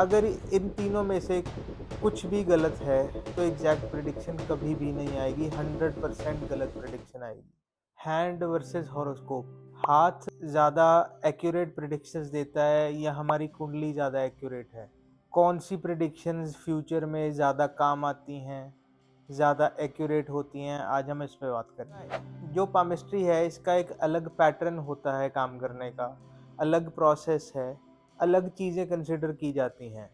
अगर इन तीनों में से कुछ भी गलत है, तो एग्ज़ैक्ट प्रेडिक्शन कभी भी नहीं आएगी, 100% गलत प्रेडिक्शन आएगी। हैंड वर्सेस हॉरोस्कोप, हाथ ज़्यादा एक्यूरेट प्रेडिक्शंस देता है या हमारी कुंडली ज़्यादा एक्यूरेट है? कौन-सी प्रेडिक्शंस फ्यूचर में ज़्यादा काम आती हैं, ज़्यादा एक्यूरेट होती हैं, आज हम इस पे बात करेंगे। जो पामिस्ट्री है, इसका एक अलग पैटर्न होता है काम करने का, अलग प्रोसेस है, अलग चीज़ें कंसिडर की जाती हैं।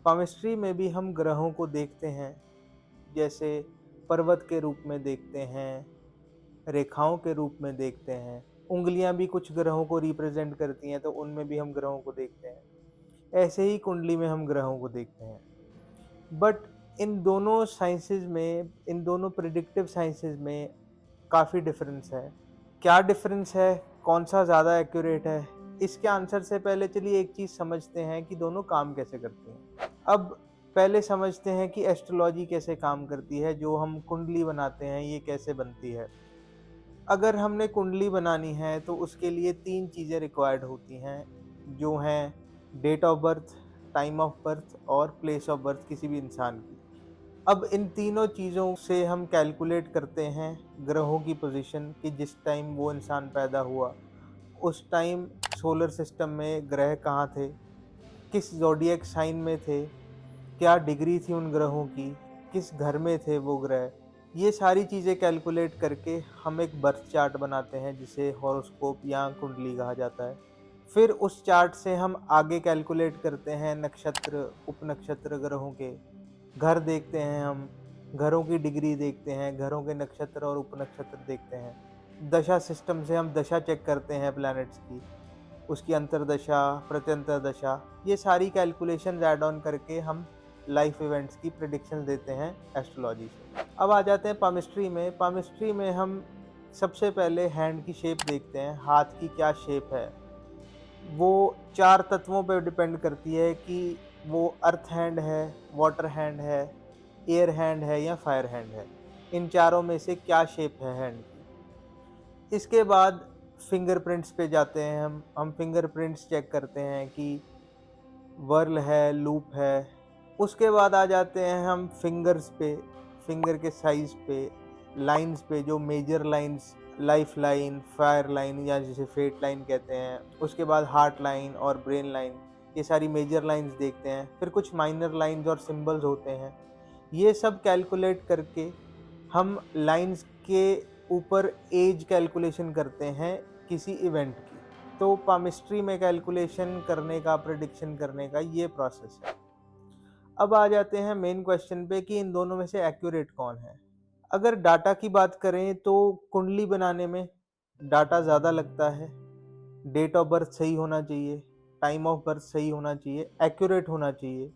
पामिस्ट्री में भी हम ग्रहों को देखते हैं, जैसे पर्वत के रूप में देखते हैं, रेखाओं के रूप में देखते हैं, उँगलियाँ भी कुछ ग्रहों को रिप्रेजेंट करती हैं, तो उनमें भी हम ग्रहों को देखते हैं। ऐसे ही कुंडली में हम ग्रहों को देखते हैं। बट इन दोनों साइंसेज़ में, इन दोनों प्रिडिक्टिव साइंसेज़ में काफ़ी डिफरेंस है। क्या डिफरेंस है? कौन-सा ज़्यादा एक्यूरेट है? इसके आंसर से पहले चलिए एक चीज़ समझते हैं कि दोनों काम कैसे करती हैं। अब पहले समझते हैं कि एस्ट्रोलॉजी कैसे काम करती है, जो हम कुंडली बनाते हैं, ये कैसे बनती है। अगर हमने कुंडली बनानी है, तो उसके लिए 3 चीज़ें रिक्वायर्ड होती हैं, जो हैं date of birth, time of birth और प्लेस ऑफ बर्थ किसी भी इंसान की। अब इन तीनों चीज़ों से हम कैलकुलेट करते हैं ग्रहों की पोजीशन कि जिस टाइम वो इंसान पैदा हुआ, उस टाइम सोलर सिस्टम में ग्रह कहाँ थे, किस ज़ोडिएक साइन में थे, क्या डिग्री थी उन ग्रहों की, किस घर में थे वो ग्रह। ये सारी चीज़ें कैलकुलेट करके हम एक बर्थ चार्ट बनाते हैं, जिसे हॉरोस्कोप या कुंडली कहा जाता है। फिर उस चार्ट से हम आगे कैलकुलेट करते हैं नक्षत्र, उपनक्षत्र ग्रहों के। घर देखते हैं हम, घरों की डिग्री देखते हैं, घरों के नक्षत्र और उपनक्षत्र देखते हैं। दशा सिस्टम से हम दशा चेक करते हैं प्लैनेट्स की, उसकी अंतर्दशा, प्रत्यंतर दशा, ये सारी कैलकुलेशंस ऐड ऑन करके हम लाइफ इवेंट्स की प्रेडिक्शंस देते हैं एस्ट्रोलॉजी से। अब आ जाते हैं पामिस्ट्री में। पामिस्ट्री में हम सबसे पहले हैंड की शेप देखते हैं, हाथ की क्या शेप है। वो 4 तत्वों पे डिपेंड करती है कि वो अर्थ हैंड है, वाटर हैंड है, एयर हैंड है या फायर हैंड है। इन चारों में से क्या शेप है हैंड की। इसके बाद फिंगरप्रिंट्स पे जाते हैं हम फिंगरप्रिंट्स चेक करते हैं कि वर्ल है, लूप है। उसके बाद आ जाते हैं हम फिंगर्स पे, फिंगर के साइज़ पे, लाइन्स पे, जो major lines, life line, fire line या जिसे फेट लाइन कहते हैं। उसके बाद हार्ट लाइन और ब्रेन लाइन, ये सारी मेजर लाइन्स देखते हैं। फिर कुछ माइनर लाइन्स और सिंबल्स होते हैं। ये सब कैलकुलेट करके हम लाइन्स के ऊपर एज कैलकुलेशन करते हैं किसी इवेंट की। तो पामिस्ट्री में कैलकुलेशन करने का, प्रेडिक्शन करने का ये प्रोसेस है। अब आ जाते हैं मेन क्वेश्चन पे कि इन दोनों में से एक्यूरेट कौन है। अगर डाटा की बात करें तो कुंडली बनाने में डाटा ज़्यादा लगता है। डेट ऑफ बर्थ सही होना चाहिए, टाइम ऑफ बर्थ सही होना चाहिए, एक्यूरेट होना चाहिए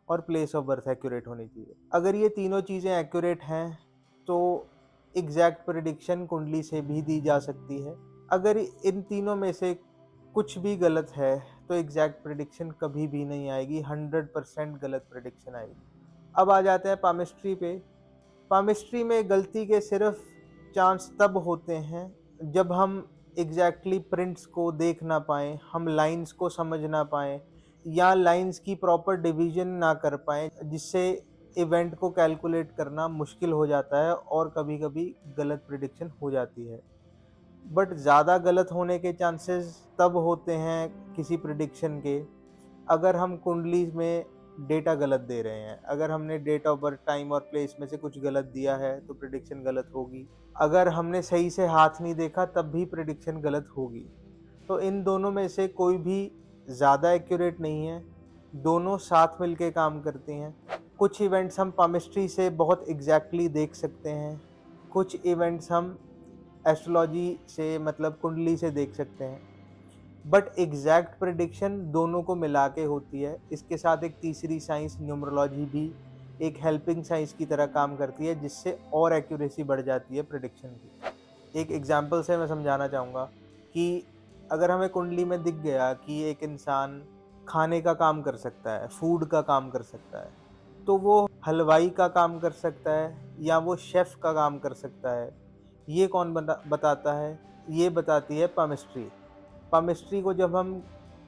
और प्लेस ऑफ बर्थ एक्यूरेट होनी चाहिए। अगर ये तीनों चीज़ें एक्यूरेट हैं, तो एग्जैक्ट प्रेडिक्शन कुंडली से भी दी जा सकती है। अगर इन तीनों में से कुछ भी गलत है, तो एग्जैक्ट प्रेडिक्शन कभी भी नहीं आएगी, 100% गलत प्रेडिक्शन आएगी। अब आ जाते हैं पामिस्ट्री पे। पामिस्ट्री में गलती के सिर्फ चांस तब होते हैं जब हम एग्जैक्टली प्रिंट्स को देख ना पाएँ, हम लाइन्स को समझ ना पाएँ या लाइन्स की प्रॉपर डिवीज़न ना कर पाएँ, जिससे इवेंट को कैलकुलेट करना मुश्किल हो जाता है और कभी-कभी गलत प्रेडिक्शन हो जाती है। बट ज़्यादा गलत होने के चांसेस तब होते हैं किसी प्रेडिक्शन के, अगर हम कुंडली में डेटा गलत दे रहे हैं। अगर हमने डेट ऑफ बर्थ, टाइम और प्लेस में से कुछ गलत दिया है, तो प्रेडिक्शन गलत होगी। अगर हमने सही से हाथ नहीं देखा, तब भी प्रेडिक्शन गलत होगी। तो इन दोनों में से कोई भी ज़्यादा एक्यूरेट नहीं है, दोनों साथ मिलके काम करती हैं। कुछ इवेंट्स हम पामिस्ट्री से बहुत एग्जैक्टली देख सकते हैं, कुछ इवेंट्स हम एस्ट्रोलॉजी से मतलब कुंडली से देख सकते हैं। बट एग्जैक्ट प्रेडिक्शन दोनों को मिला के होती है। इसके साथ एक तीसरी साइंस न्यूमरोलॉजी भी एक हेल्पिंग साइंस की तरह काम करती है, जिससे और एक्यूरेसी बढ़ जाती है प्रेडिक्शन की। एक एग्जांपल से मैं समझाना चाहूँगा कि अगर हमें कुंडली में दिख गया कि एक इंसान खाने का काम कर सकता है, फूड का काम कर सकता है, तो वो हलवाई का काम कर सकता है या वो शेफ़ का काम कर सकता है। ये कौन बताता है? ये बताती है पामिस्ट्री। पामिस्ट्री को जब हम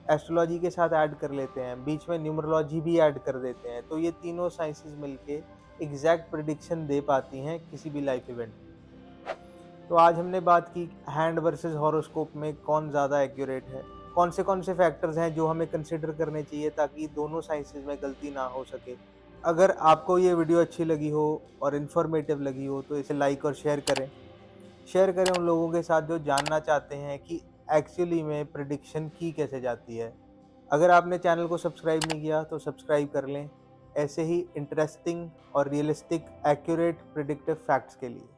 एस्ट्रोलॉजी के साथ ऐड कर लेते हैं, बीच में न्यूमरोलॉजी भी ऐड कर देते हैं, तो ये तीनों साइंसेस मिलके एग्जैक्ट प्रिडिक्शन दे पाती हैं किसी भी लाइफ इवेंट की। तो आज हमने बात की हैंड वर्सेस हॉरोस्कोप में कौन ज़्यादा एक्यूरेट है, कौन से फैक्टर्स हैं जो हमें कंसिडर करने चाहिए ताकि दोनों साइंसेस में गलती ना हो सके। अगर आपको ये वीडियो अच्छी लगी हो और इन्फॉर्मेटिव लगी हो तो इसे लाइक और शेयर करें उन लोगों के साथ जो जानना चाहते हैं कि एक्चुअली में प्रिडिक्शन की कैसे जाती है। अगर आपने चैनल को सब्सक्राइब नहीं किया तो सब्सक्राइब कर लें ऐसे ही इंटरेस्टिंग और रियलिस्टिक एक्यूरेट प्रिडिक्टिव फैक्ट्स के लिए।